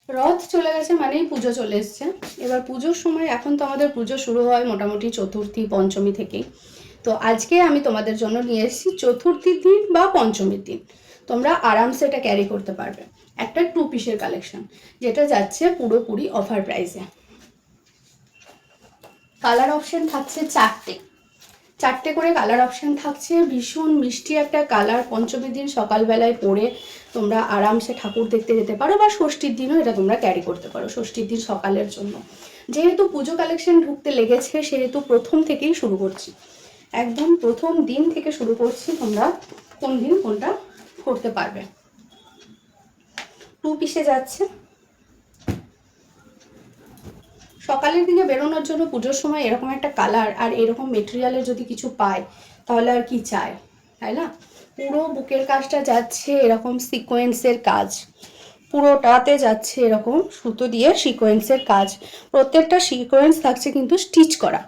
রথ চলে গেছে মানেই পুজো চলে এসছে। এবার পুজোর সময়, এখন তো আমাদের পুজো শুরু হয় মোটামুটি চতুর্থী পঞ্চমী থেকেই। তো আজকে আমি তোমাদের জন্য নিয়ে এসেছি চতুর্থীর দিন বা পঞ্চমীর দিন তোমরা আরামসে এটা ক্যারি করতে পারবে একটা 2 পিসের কালেকশন, যেটা যাচ্ছে পুরোপুরি অফার প্রাইসে। কালার অপশন থাকছে চারটে করে কালার অপশন থাকছে। ভীষণ মিষ্টি একটা কালার, পঞ্চমীর দিন সকালবেলায় পরে তোমরা আরামসে ঠাকুর দেখতে যেতে পারো, বা ষষ্ঠীর দিনও এটা তোমরা ক্যারি করতে পারো, ষষ্ঠীর দিন সকালের জন্য। যেহেতু পুজো কালেকশন ঢুকতে লেগেছে সেহেতু প্রথম থেকেই শুরু করছি, একদম প্রথম দিন থেকে শুরু করছি। তোমরা কোন দিন কোনটা করতে পারবে। 2 পিসে যাচ্ছে। সকালের দিকে বেরোনোর জন্য পুজোর সময় এরকম একটা কালার আর এরকম মেটেরিয়ালের যদি কিছু পায় তাহলে আর কি চায়, তাই না? পুরো বুকের কাজটা যাচ্ছে এরকম সিকোয়েন্সের কাজ, পুরোটাতে যাচ্ছে এরকম সুতো দিয়ে সিকোয়েন্সের কাজ। প্রত্যেকটা সিকোয়েন্স থাকছে কিন্তু স্টিচ করা,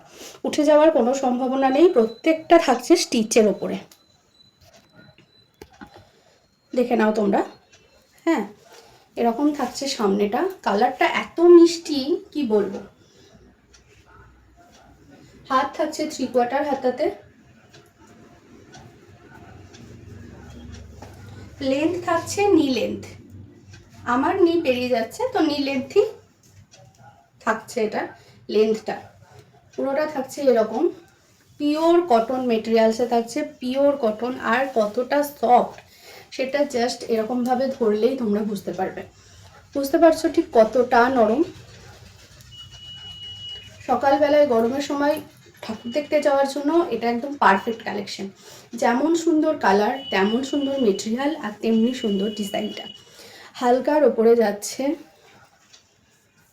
উঠে যাওয়ার কোনো সম্ভাবনা নেই, প্রত্যেকটা থাকছে স্টিচের ওপরে। দেখে নাও তোমরা। হ্যাঁ, এরকম থাকছে সামনেটা। কালারটা এত মিষ্টি কি বলবো। হাত থাকছে 3/4 হাতাতে, লেন্থ থাকছে নি লেন্থ, আমার নি পেরিয়ে যাচ্ছে তো নি লেন্থই থাকছে এটা লেন্থটা। পুরোটা থাকছে এরকম পিওর কটন মেটেরিয়ালসে থাকছে, পিওর কটন। আর কতটা সফট সেটা জাস্ট এরকমভাবে ধরলেই তোমরা বুঝতে পারবে। বুঝতে পারছো ঠিক কতটা নরম। সকালবেলায় গরমের সময় ঠাকুর দেখতে যাওয়ার জন্য এটা একদম পারফেক্ট কালেকশন। যেমন সুন্দর কালার, তেমন সুন্দর মেটেরিয়াল, আর তেমনি সুন্দর ডিজাইনটা। হালকার ওপরে যাচ্ছে,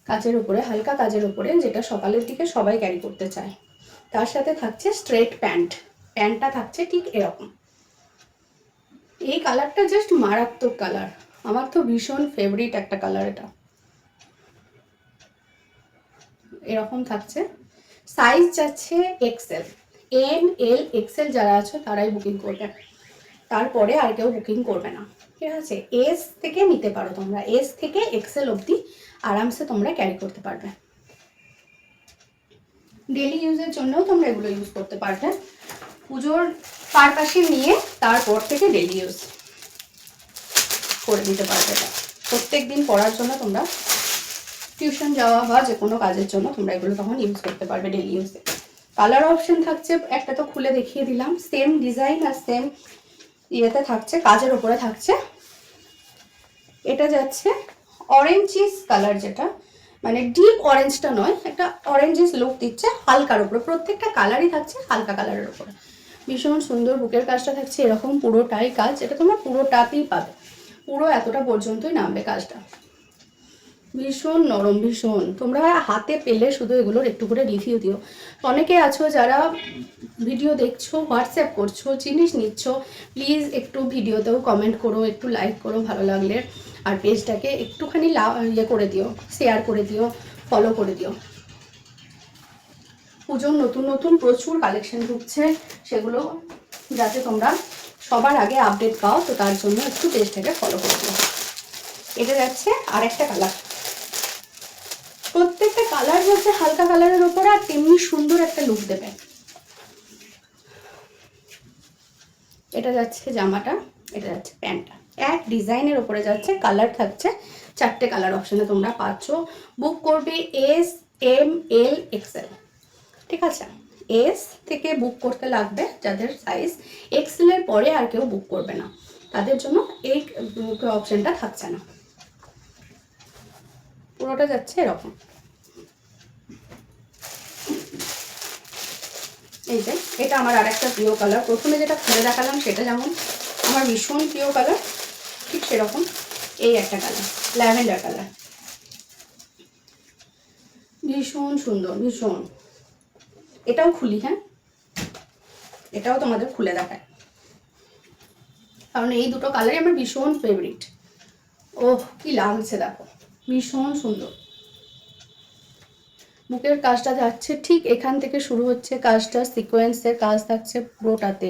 কাজের উপরে, হালকা কাজের উপরে, যেটা সকালের দিকে সবাই ক্যারি করতে চায়। তার সাথে থাকছে স্ট্রেট প্যান্ট, প্যান্টটা থাকছে ঠিক এরকম। এই কালারটা জাস্ট মারাত্মক কালার, আমার তো ভীষণ ফেভারিট একটা কালার এটা। এরকম থাকছে। সাইজ যাচ্ছে এক্সেল, ML XL যারা আছো তারাই বুকিং করবে, তারপরে আর কেউ বুকিং করবে না, ঠিক আছে? এস থেকে নিতে পারো তোমরা, এস থেকে XL অবধি আরামসে তোমরা ক্যারি করতে পারবে। ডেলি ইউজের জন্যও তোমরা এগুলো ইউজ করতে পারবে, পুজোর পারপাসে নিয়ে তারপর থেকে ডেলি ইউজ করে দিতে পারবে। প্রত্যেক দিন পড়ার জন্য তোমরা, টিউশন যাওয়া বা যে কোনো কাজের জন্য তোমরা এগুলো তখন ইউজ করতে পারবে ডেলি ইউজে। কালার অপশন থাকছে, একটা তো খুলে দেখিয়ে দিলাম, সেম ডিজাইন আর সেম ইয়েতে থাকছে, কাজের উপরে থাকছে। এটা যাচ্ছে অরেঞ্জিস কালার, যেটা মানে ডিপ অরেঞ্জটা নয়, একটা অরেঞ্জিস লুক দিচ্ছে হালকার উপরে। প্রত্যেকটা কালারই থাকছে হালকা কালারের উপরে। ভীষণ সুন্দর বুকের কাজটা থাকছে এরকম পুরোটাই কাজ, এটা তোমরা পুরোটাতেই পাবে, পুরো এতটা পর্যন্তই নামবে কাজটা। ভীষণ নরম, ভীষণ। তোমরা হাতে পেলে শুধু এগুলোর একটু করে রিভিউ দিও। অনেকে আছো যারা ভিডিও দেখছো, হোয়াটসঅ্যাপ করছো, জিনিস নিচ্ছ, প্লিজ একটু ভিডিওতেও কমেন্ট করো, একটু লাইক করো ভালো লাগলে, আর পেজটাকে একটুখানি ইয়ে করে দিও, শেয়ার করে দিও, ফলো করে দিও। পুজোর নতুন নতুন প্রচুর কালেকশন ঢুকছে, সেগুলো যাতে তোমরা সবার আগে আপডেট পাও, তো তার জন্য একটু পেজটাকে ফলো করে দিও। এটা যাচ্ছে আরেকটা কালার, প্রত্যেকটা কালার হচ্ছে হালকা কালারের উপর, আর তেমনি সুন্দর একটা লুক দেবে। এটা যাচ্ছে জামাটা, এটা যাচ্ছে প্যান্টটা, এক ডিজাইনের উপরে যাচ্ছে। কালার থাকছে 4টে কালার অপশনে তোমরা পাচ্ছ। বুক করবে SML XL, ঠিক আছে? এস থেকে বুক করতে লাগবে যাদের সাইজ XL এর পরে আর কেউ বুক করবে না, তাদের জন্য এই অপশনটা থাকছে না। পুরোটা যাচ্ছে এরকম। এই যে এটা আমার আর একটা প্রিয় কালার, প্রথমে যেটা খুলে দেখালাম সেটা যেমন আমার ভীষণ প্রিয় কালার, ঠিক সেরকম এই একটা কালার, ল্যাভেন্ডার কালার, ভীষণ সুন্দর, ভীষণ। এটাও খুলি, হ্যাঁ এটাও তোমাদের খুলে দেখায়, কারণ এই দুটো কালারই আমার ভীষণ ফেভারিট। ওহ কি লাগছে দেখো, ভীষণ সুন্দর। বুকের কাজটা যাচ্ছে ঠিক এখান থেকে শুরু হচ্ছে কাজটা, সিকোয়েন্সের কাজ থাকছে পুরোটাতে,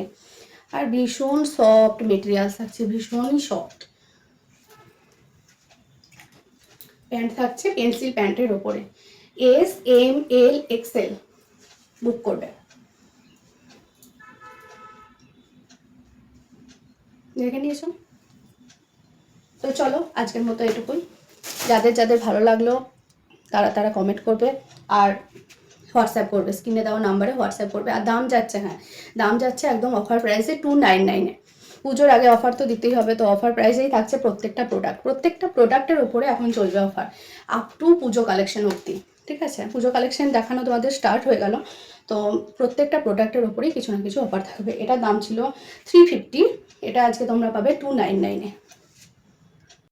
আর ভীষণ সফট মেটেরিয়াল থাকছে, ভীষণই সফট। প্যান্ট থাকছে পেন্সিল প্যান্টের ওপরে, S M L XL বুক করবে। দেখে নিয়েছো? তো চলো আজকের মতো এটুকুই। যাদের যাদের ভালো লাগলো তারা তারা কমেন্ট করবে আর হোয়াটসঅ্যাপ করবে, স্ক্রিনে দেওয়া নাম্বারে হোয়াটসঅ্যাপ করবে। আর দাম যাচ্ছে, হ্যাঁ দাম যাচ্ছে একদম অফার প্রাইসে 299-এ। পুজোর আগে অফার তো দিতেই হবে, তো অফার প্রাইসেই থাকছে প্রত্যেকটা প্রোডাক্টের উপরে এখন চলবে offer up to Puja collection অবধি। ঠিক আছে, পুজো কালেকশন দেখানো তোমাদের স্টার্ট হয়ে গেল, তো প্রত্যেকটা প্রোডাক্টের উপরেই কিছু না কিছু অফার থাকবে। এটার দাম ছিল 350, এটা আজকে তোমরা পাবে 299-এ।